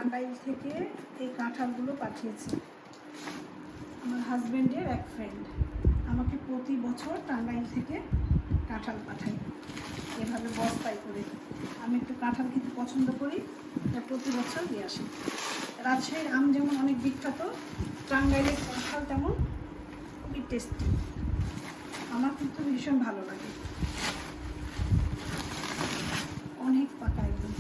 টাঙ্গাইল থেকে এই কাঁঠালগুলো পাঠিয়েছে আমার হাজব্যান্ডের এক ফ্রেন্ড। আমাকে প্রতি বছর টাঙ্গাইল থেকে কাঁঠাল পাঠায় এভাবে বস্তায় করে। আমি একটু কাঁঠাল খেতে পছন্দ করি, প্রতি বছর নিয়ে আসি। রাজশাহীর আম যেমন অনেক বিখ্যাত, টাঙ্গাইলের কাঁঠাল তেমন খুবই টেস্টি। আমার কিন্তু ভীষণ ভালো লাগে, অনেক পাকা একদম।